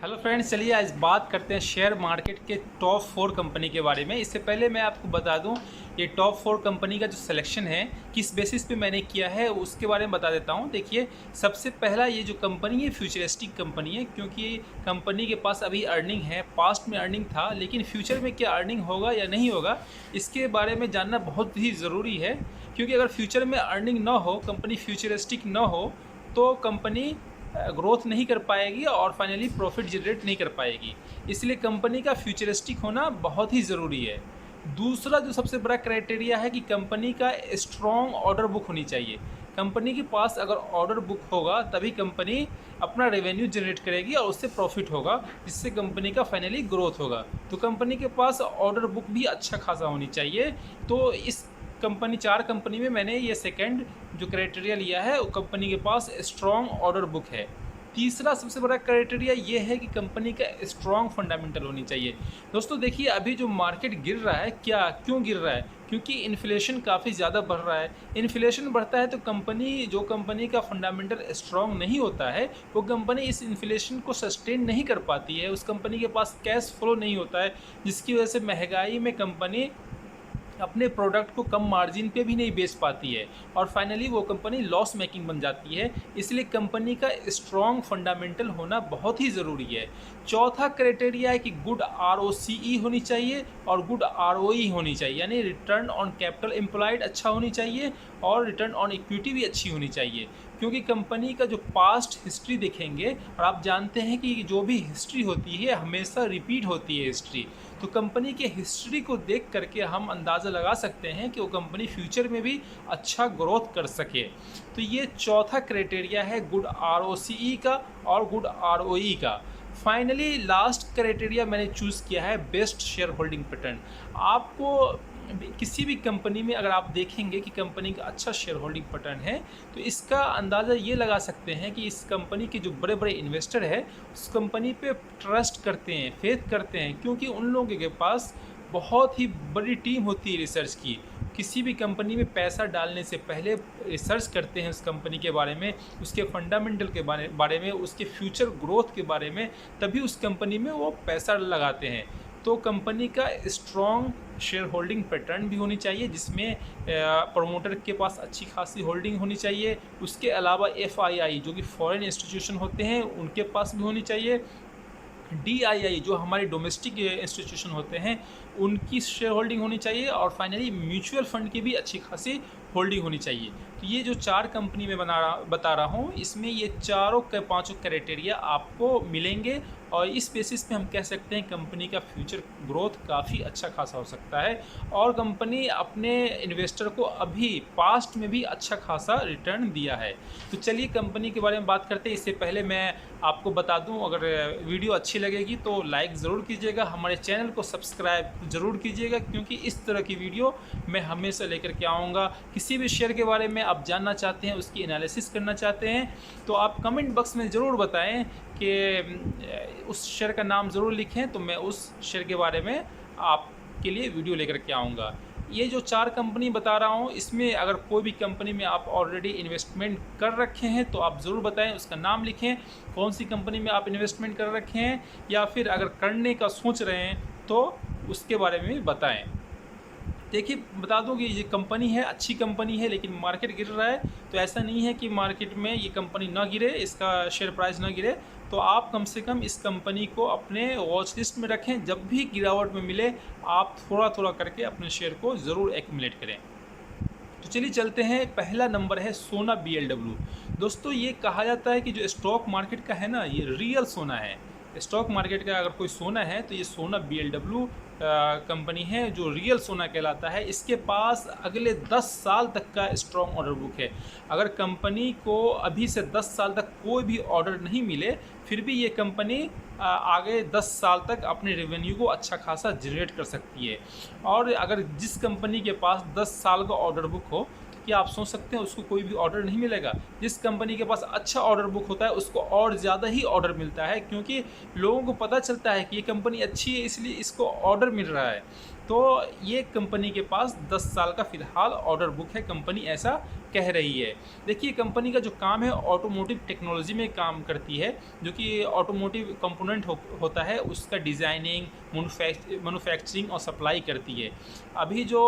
Hello friends, चलिए आज बात करते हैं शेयर मार्केट के टॉप 4 कंपनी के बारे में। इससे पहले मैं आपको बता दूं, ये टॉप 4 कंपनी का जो सिलेक्शन है किस बेसिस पे मैंने किया है उसके बारे में बता देता हूं। देखिए, सबसे पहला ये जो कंपनी है फ्यूचरिस्टिक कंपनी है, क्योंकि कंपनी के पास अभी अर्निंग है। पास्ट में अर्निंग था, लेकिन फ्यूचर में क्या अर्निंग होगा या नहीं होगा इसके बारे में जानना बहुत ही ज़रूरी है। क्योंकि अगर फ्यूचर में अर्निंग ना हो, कंपनी फ्यूचरिस्टिक ना हो, तो कंपनी ग्रोथ नहीं कर पाएगी और फाइनली प्रॉफिट जनरेट नहीं कर पाएगी। इसलिए कंपनी का फ्यूचरिस्टिक होना बहुत ही ज़रूरी है। दूसरा जो सबसे बड़ा क्राइटेरिया है कि कंपनी का स्ट्रॉन्ग ऑर्डर बुक होनी चाहिए। कंपनी के पास अगर ऑर्डर बुक होगा तभी कंपनी अपना रेवेन्यू जनरेट करेगी और उससे प्रॉफिट होगा, जिससे कंपनी का फाइनली ग्रोथ होगा। तो कंपनी के पास ऑर्डर बुक भी अच्छा खासा होनी चाहिए। तो इस कंपनी 4 कंपनी में मैंने ये सेकंड जो क्राइटेरिया लिया है, वो कंपनी के पास स्ट्रॉन्ग ऑर्डर बुक है। तीसरा सबसे बड़ा क्राइटेरिया ये है कि कंपनी का स्ट्रॉन्ग फंडामेंटल होनी चाहिए। दोस्तों देखिए, अभी जो मार्केट गिर रहा है, क्यों गिर रहा है? क्योंकि इन्फ्लेशन काफ़ी ज़्यादा बढ़ रहा है। इन्फ्लेशन बढ़ता है तो कंपनी का फंडामेंटल स्ट्रॉन्ग नहीं होता है, वो कंपनी इस इन्फ्लेशन को सस्टेन नहीं कर पाती है। उस कंपनी के पास कैश फ्लो नहीं होता है, जिसकी वजह से महंगाई में कंपनी अपने प्रोडक्ट को कम मार्जिन पे भी नहीं बेच पाती है और फाइनली वो कंपनी लॉस मेकिंग बन जाती है। इसलिए कंपनी का स्ट्रॉन्ग फंडामेंटल होना बहुत ही ज़रूरी है। चौथा क्राइटेरिया है कि गुड ROCE होनी चाहिए और गुड ROE होनी चाहिए, यानी रिटर्न ऑन कैपिटल एम्प्लॉयड अच्छा होनी चाहिए और रिटर्न ऑन इक्विटी भी अच्छी होनी चाहिए। क्योंकि कंपनी का जो पास्ट हिस्ट्री देखेंगे, और आप जानते हैं कि जो भी हिस्ट्री होती है हमेशा रिपीट होती है हिस्ट्री, तो कंपनी के हिस्ट्री को देख करके हम अंदाज़ा लगा सकते हैं कि वो कंपनी फ्यूचर में भी अच्छा ग्रोथ कर सके। तो ये चौथा क्राइटेरिया है गुड ROCE का और गुड ROE का। फाइनली लास्ट क्राइटेरिया मैंने चूज़ किया है बेस्ट शेयर होल्डिंग पैटर्न। आपको किसी भी कंपनी में अगर आप देखेंगे कि कंपनी का अच्छा शेयर होल्डिंग पैटर्न है, तो इसका अंदाज़ा ये लगा सकते हैं कि इस कंपनी के जो बड़े बड़े इन्वेस्टर हैं उस कंपनी पे ट्रस्ट करते हैं, फेथ करते हैं, क्योंकि उन लोगों के पास बहुत ही बड़ी टीम होती है रिसर्च की। किसी भी कंपनी में पैसा डालने से पहले रिसर्च करते हैं उस कंपनी के बारे में, उसके फंडामेंटल के बारे में, उसके फ्यूचर ग्रोथ के बारे में, तभी उस कंपनी में वो पैसा लगाते हैं। तो कंपनी का स्ट्रॉन्ग शेयर होल्डिंग पैटर्न भी होनी चाहिए, जिसमें प्रमोटर के पास अच्छी खासी होल्डिंग होनी चाहिए। उसके अलावा FII जो कि फॉरेन इंस्टीट्यूशन होते हैं उनके पास भी होनी चाहिए। DII जो हमारे डोमेस्टिक इंस्टीट्यूशन होते हैं उनकी शेयर होल्डिंग होनी चाहिए। और फाइनली म्यूचुअल फंड की भी अच्छी खासी होल्डिंग होनी चाहिए। तो ये जो 4 कंपनी में बता रहा हूँ, इसमें ये चारों के 5 क्राइटेरिया आपको मिलेंगे और इस बेसिस पे हम कह सकते हैं कंपनी का फ्यूचर ग्रोथ काफ़ी अच्छा खासा हो सकता है और कंपनी अपने इन्वेस्टर को अभी पास्ट में भी अच्छा खासा रिटर्न दिया है। तो चलिए कंपनी के बारे में बात करते हैं। इससे पहले मैं आपको बता दूं, अगर वीडियो अच्छी लगेगी तो लाइक ज़रूर कीजिएगा, हमारे चैनल को सब्सक्राइब ज़रूर कीजिएगा, क्योंकि इस तरह की वीडियो मैं हमेशा लेकर के आऊँगा। किसी भी शेयर के बारे में आप जानना चाहते हैं, उसकी एनालिसिस करना चाहते हैं, तो आप कमेंट बॉक्स में ज़रूर बताएं कि उस शेयर का नाम ज़रूर लिखें, तो मैं उस शेयर के बारे में आपके लिए वीडियो लेकर के आऊँगा। ये जो 4 कंपनी बता रहा हूँ, इसमें अगर कोई भी कंपनी में आप ऑलरेडी इन्वेस्टमेंट कर रखे हैं तो आप ज़रूर बताएं, उसका नाम लिखें, कौन सी कंपनी में आप इन्वेस्टमेंट कर रखे हैं, या फिर अगर करने का सोच रहे हैं तो उसके बारे में भी बताएं। देखिए, बता दूं कि ये कंपनी है, अच्छी कंपनी है, लेकिन मार्केट गिर रहा है, तो ऐसा नहीं है कि मार्केट में ये कंपनी ना गिरे, इसका शेयर प्राइस ना गिरे। तो आप कम से कम इस कंपनी को अपने वॉच लिस्ट में रखें। जब भी गिरावट में मिले आप थोड़ा थोड़ा करके अपने शेयर को ज़रूर एक्युमुलेट करें। तो चलिए चलते हैं। पहला नंबर है सोना BLW। दोस्तों, ये कहा जाता है कि जो स्टॉक मार्केट का है ना, ये रियल सोना है। स्टॉक मार्केट का अगर कोई सोना है तो ये सोना BLW कंपनी है जो रियल सोना कहलाता है। इसके पास अगले 10 साल तक का स्ट्रॉन्ग ऑर्डर बुक है। अगर कंपनी को अभी से 10 साल तक कोई भी ऑर्डर नहीं मिले, फिर भी ये कंपनी आगे 10 साल तक अपने रेवेन्यू को अच्छा खासा जनरेट कर सकती है। और अगर जिस कंपनी के पास 10 साल का ऑर्डर बुक हो, क्या आप सोच सकते हैं उसको कोई भी ऑर्डर नहीं मिलेगा? जिस कंपनी के पास अच्छा ऑर्डर बुक होता है उसको और ज़्यादा ही ऑर्डर मिलता है, क्योंकि लोगों को पता चलता है कि ये कंपनी अच्छी है इसलिए इसको ऑर्डर मिल रहा है। तो ये कंपनी के पास 10 साल का फ़िलहाल ऑर्डर बुक है, कंपनी ऐसा कह रही है। देखिए कंपनी का जो काम है ऑटोमोटिव टेक्नोलॉजी में काम करती है, जो कि ऑटोमोटिव कंपोनेंट होता है उसका डिज़ाइनिंग, मैन्युफैक्चरिंग और सप्लाई करती है। अभी जो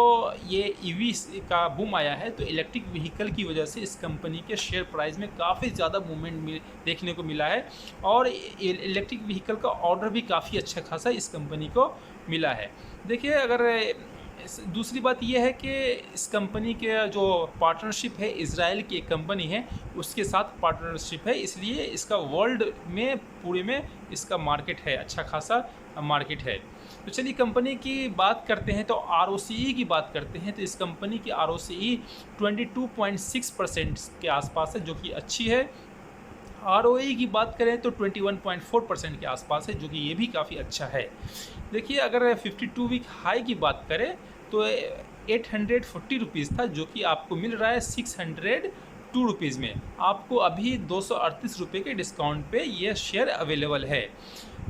ये ईवी का बूम आया है तो इलेक्ट्रिक व्हीकल की वजह से इस कंपनी के शेयर प्राइस में काफ़ी ज़्यादा मूवमेंट देखने को मिला है और इलेक्ट्रिक व्हीकल का ऑर्डर भी काफ़ी अच्छा खासा इस कंपनी को मिला है। देखिए अगर दूसरी बात यह है कि इस कंपनी के जो पार्टनरशिप है इज़राइल की एक कंपनी है उसके साथ पार्टनरशिप है, इसलिए इसका वर्ल्ड में पूरे में इसका मार्केट है, अच्छा खासा मार्केट है। तो चलिए कंपनी की बात करते हैं तो ROCE की बात करते हैं तो इस कंपनी की ROCE 22.6% के आसपास है, जो कि अच्छी है। ROE की बात करें तो 21.4% के आसपास है, जो कि ये भी काफ़ी अच्छा है। देखिए अगर 52 वीक हाई की बात करें तो 840 रुपीज़ था, जो कि आपको मिल रहा है 602 रुपीज़ में। आपको अभी 238 रुपये के डिस्काउंट पे ये शेयर अवेलेबल है।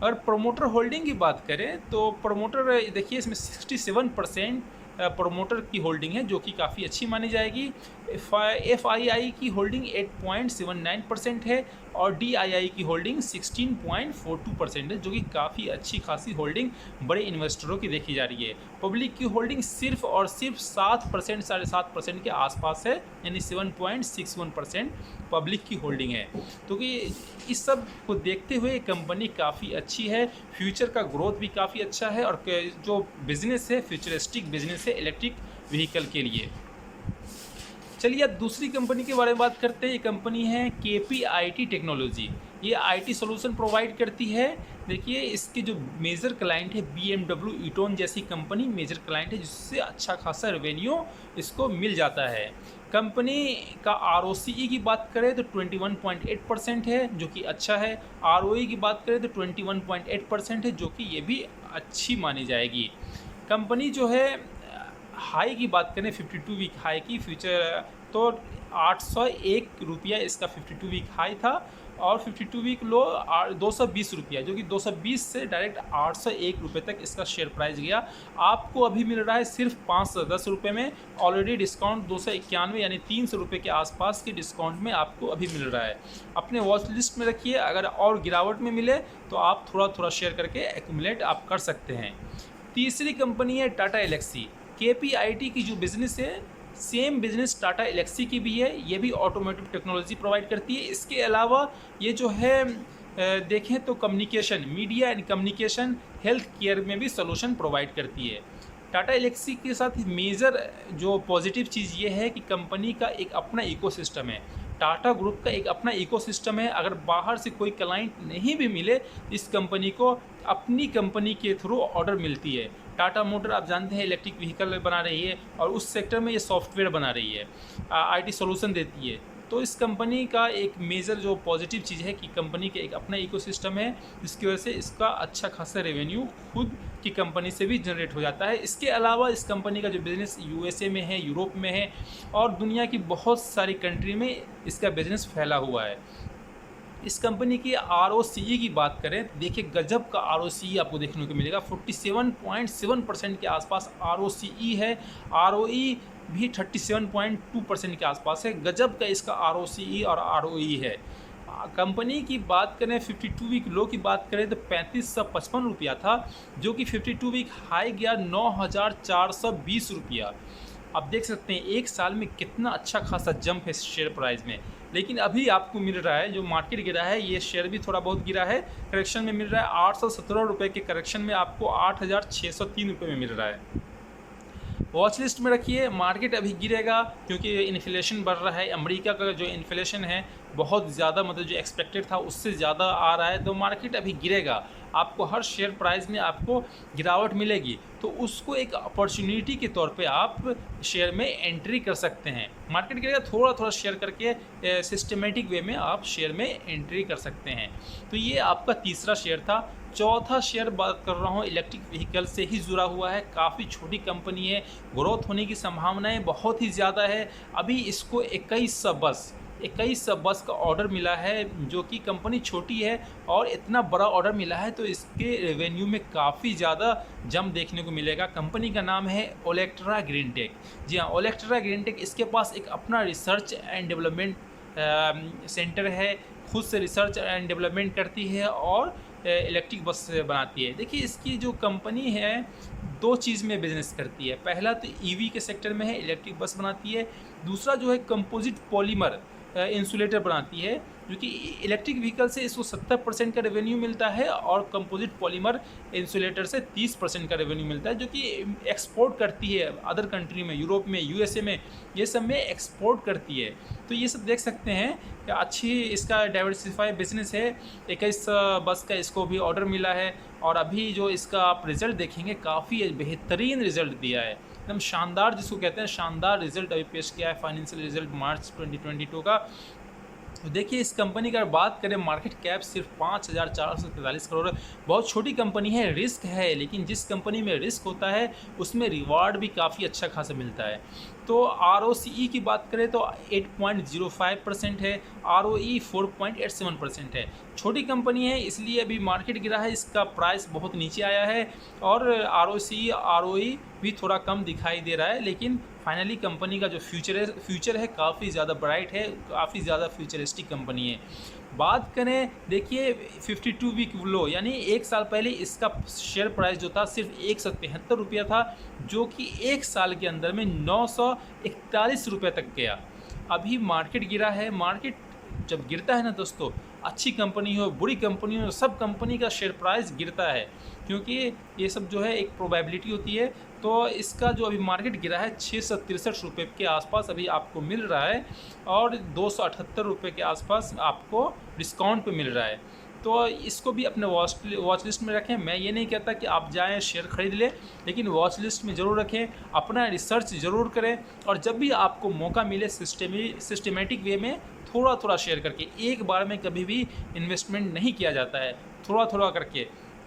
और प्रमोटर होल्डिंग की बात करें तो प्रमोटर देखिए इसमें 67% प्रमोटर की होल्डिंग है, जो कि काफ़ी अच्छी मानी जाएगी। FII की होल्डिंग 8.79% है और DII की होल्डिंग 16.42% है, जो कि काफ़ी अच्छी खासी होल्डिंग बड़े इन्वेस्टरों की देखी जा रही है। पब्लिक की होल्डिंग सिर्फ और सिर्फ 7%, 7.5% के आसपास है, यानी 7.61% पब्लिक की होल्डिंग है। तो कि इस सब को देखते हुए कंपनी काफ़ी अच्छी है, फ्यूचर का ग्रोथ भी काफ़ी अच्छा है और जो बिज़नेस है फ्यूचरिस्टिक बिज़नेस है इलेक्ट्रिक व्हीकल के लिए। चलिए अब दूसरी कंपनी के बारे में बात करते हैं। ये कंपनी है KPIT टेक्नोलॉजी। ये IT सोल्यूशन प्रोवाइड करती है। देखिए इसके जो मेजर क्लाइंट है BMW, ईटोन जैसी कंपनी मेजर क्लाइंट है, जिससे अच्छा खासा रेवेन्यू इसको मिल जाता है। कंपनी का ROCE की बात करें तो 21.8% है, जो कि अच्छा है। ROE की बात करें तो 21.8% है, जो कि ये भी अच्छी मानी जाएगी। कंपनी जो है हाई की बात करें 52 वीक हाई की फ्यूचर तो 801 रुपया इसका 52 वीक हाई था और 52 वीक लो 220 रुपया, जो कि 220 से डायरेक्ट 801 रुपये तक इसका शेयर प्राइस गया। आपको अभी मिल रहा है सिर्फ 510 रुपये में। ऑलरेडी डिस्काउंट 291 यानी 300 रुपये के आसपास के डिस्काउंट में आपको अभी मिल रहा है। अपने वॉच लिस्ट में रखिए, अगर और गिरावट में मिले तो आप थोड़ा थोड़ा शेयर करके एक्यूमुलेट आप कर सकते हैं। तीसरी कंपनी है टाटा एलेक्सी। KPIT की जो बिज़नेस है सेम बिज़नेस टाटा एलेक्सी की भी है, ये भी ऑटोमोटिव टेक्नोलॉजी प्रोवाइड करती है। इसके अलावा ये जो है देखें तो communication, media and communication, health care में भी सॉल्यूशन प्रोवाइड करती है। टाटा एलेक्सी के साथ मेजर जो पॉजिटिव चीज़ ये है कि कंपनी का एक अपना इकोसिस्टम है, टाटा ग्रुप का एक अपना इकोसिस्टम है। अगर बाहर से कोई क्लाइंट नहीं भी मिले, इस कंपनी को अपनी कंपनी के थ्रू ऑर्डर मिलती है। टाटा मोटर आप जानते हैं इलेक्ट्रिक व्हीकल बना रही है और उस सेक्टर में ये सॉफ्टवेयर बना रही है, IT सोल्यूशन देती है। तो इस कंपनी का एक मेजर जो पॉजिटिव चीज़ है कि कंपनी के एक अपना इकोसिस्टम है, जिसकी वजह से इसका अच्छा खासा रेवेन्यू खुद की कंपनी से भी जनरेट हो जाता है। इसके अलावा इस कंपनी का जो बिज़नेस USA में है, यूरोप में है और दुनिया की बहुत सारी कंट्री में इसका बिज़नेस फैला हुआ है। इस कंपनी की ROCE की बात करें, देखिए गजब का ROCE आपको देखने को मिलेगा। 47.7% के आसपास ROCE है, ROE भी 37.2% के आसपास है। गजब का इसका ROCE और ROE है। कंपनी की बात करें 52 वीक लो की बात करें तो 3555 रुपया था, जो कि 52 वीक हाई गया 9420 रुपया। आप देख सकते हैं एक साल में कितना अच्छा खासा जंप है शेयर प्राइस में। लेकिन अभी आपको मिल रहा है, जो मार्केट गिरा है ये शेयर भी थोड़ा बहुत गिरा है, करेक्शन में मिल रहा है 817 रुपये के करेक्शन में आपको 8603 रुपये में मिल रहा है। वॉच लिस्ट में रखिए, मार्केट अभी गिरेगा क्योंकि इन्फ्लेशन बढ़ रहा है। अमेरिका का जो इन्फ्लेशन है बहुत ज़्यादा, मतलब जो एक्सपेक्टेड था उससे ज़्यादा आ रहा है, तो मार्केट अभी गिरेगा। आपको हर शेयर प्राइस में आपको गिरावट मिलेगी, तो उसको एक अपॉर्चुनिटी के तौर पे आप शेयर में एंट्री कर सकते हैं। मार्केट गिरेगा, थोड़ा थोड़ा शेयर करके सिस्टमेटिक वे में आप शेयर में एंट्री कर सकते हैं। तो ये आपका तीसरा शेयर था। चौथा शेयर बात कर रहा हूँ इलेक्ट्रिक व्हीकल से ही जुड़ा हुआ है, काफ़ी छोटी कंपनी है, ग्रोथ होने की संभावनाएं बहुत ही ज़्यादा है। अभी इसको 2100 बस 21 बस का ऑर्डर मिला है, जो कि कंपनी छोटी है और इतना बड़ा ऑर्डर मिला है तो इसके रेवेन्यू में काफ़ी ज़्यादा जंप देखने को मिलेगा। कंपनी का नाम है ओलेक्ट्रा ग्रीनटेक। जी हाँ, ओलेक्ट्रा ग्रीनटेक, इसके पास एक अपना रिसर्च एंड डेवलपमेंट सेंटर है, खुद से रिसर्च एंड डेवलपमेंट करती है और इलेक्ट्रिक बस बनाती है। देखिए इसकी जो कंपनी है 2 चीज़ में बिजनेस करती है। पहला तो ईवी के सेक्टर में है, इलेक्ट्रिक बस बनाती है। दूसरा जो है कंपोजिट पॉलीमर इंसुलेटर बनाती है, जो कि इलेक्ट्रिक व्हीकल से इसको 70% का रेवेन्यू मिलता है और कंपोजिट पॉलीमर इंसुलेटर से 30% का रेवेन्यू मिलता है, जो कि एक्सपोर्ट करती है अदर कंट्री में, यूरोप में, यूएसए में, ये सब में एक्सपोर्ट करती है। तो ये सब देख सकते हैं कि अच्छी इसका डाइवर्सिफाई बिजनेस है। 21 बस का इसको भी ऑर्डर मिला है और अभी जो इसका आप रिज़ल्ट देखेंगे काफ़ी बेहतरीन रिज़ल्ट दिया है, एकदम शानदार, जिसको कहते हैं शानदार रिजल्ट अभी पेश किया है फाइनेंशियल रिजल्ट मार्च 2022 का। तो देखिए इस कंपनी की अगर बात करें, मार्केट कैप सिर्फ 5,443 करोड़ है। बहुत छोटी कंपनी है, रिस्क है, लेकिन जिस कंपनी में रिस्क होता है उसमें रिवार्ड भी काफ़ी अच्छा खासा मिलता है। तो ROCE की बात करें तो 8.05% है, ROE 4.87% है। छोटी कंपनी है इसलिए अभी मार्केट गिरा है, इसका प्राइस बहुत नीचे आया है और ROCE ROE भी थोड़ा कम दिखाई दे रहा है, लेकिन फाइनली कंपनी का जो फ्यूचर है काफ़ी ज़्यादा ब्राइट है, काफ़ी ज़्यादा फ्यूचरिस्टिक कंपनी है। बात करें, देखिए 52 वीक लो, यानी 1 साल पहले इसका शेयर प्राइस जो था सिर्फ 173 रुपया था, जो कि 1 साल के अंदर में 941 रुपये तक गया। अभी मार्केट गिरा है। मार्केट जब गिरता है ना दोस्तों, अच्छी कंपनी हो बुरी कंपनी हो, सब कंपनी का शेयर प्राइस गिरता है, क्योंकि ये सब जो है एक प्रोबेबिलिटी होती है। तो इसका जो अभी मार्केट गिरा है 663 रुपये के आसपास अभी आपको मिल रहा है और 278 रुपये के आसपास आपको डिस्काउंट पे मिल रहा है। तो इसको भी अपने वॉच लिस्ट में रखें। मैं ये नहीं कहता कि आप जाएं शेयर खरीद लें, लेकिन वॉच लिस्ट में ज़रूर रखें, अपना रिसर्च ज़रूर करें और जब भी आपको मौका मिले सिस्टमेटिक वे में थोड़ा थोड़ा शेयर करके, एक बार में कभी भी इन्वेस्टमेंट नहीं किया जाता है, थोड़ा थोड़ा करके।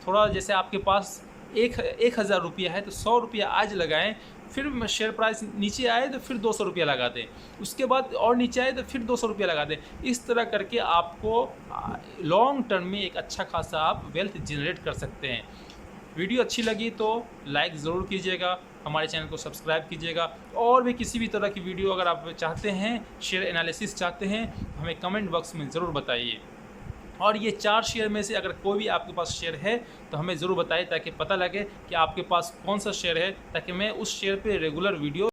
थोड़ा जैसे आपके पास 1,000 रुपया है तो 100 रुपया आज लगाएं, फिर शेयर प्राइस नीचे आए तो फिर 200 रुपया लगा दें, उसके बाद और नीचे आए तो फिर 200 रुपया लगा दें। इस तरह करके आपको लॉन्ग टर्म में एक अच्छा खासा आप वेल्थ जनरेट कर सकते हैं। वीडियो अच्छी लगी तो लाइक ज़रूर कीजिएगा, हमारे चैनल को सब्सक्राइब कीजिएगा और भी किसी भी तरह की वीडियो अगर आप चाहते हैं, शेयर एनालिसिस चाहते हैं, हमें कमेंट बॉक्स में ज़रूर बताइए। और ये 4 शेयर में से अगर कोई भी आपके पास शेयर है तो हमें ज़रूर बताइए, ताकि पता लगे कि आपके पास कौन सा शेयर है, ताकि मैं उस शेयर पे रेगुलर वीडियो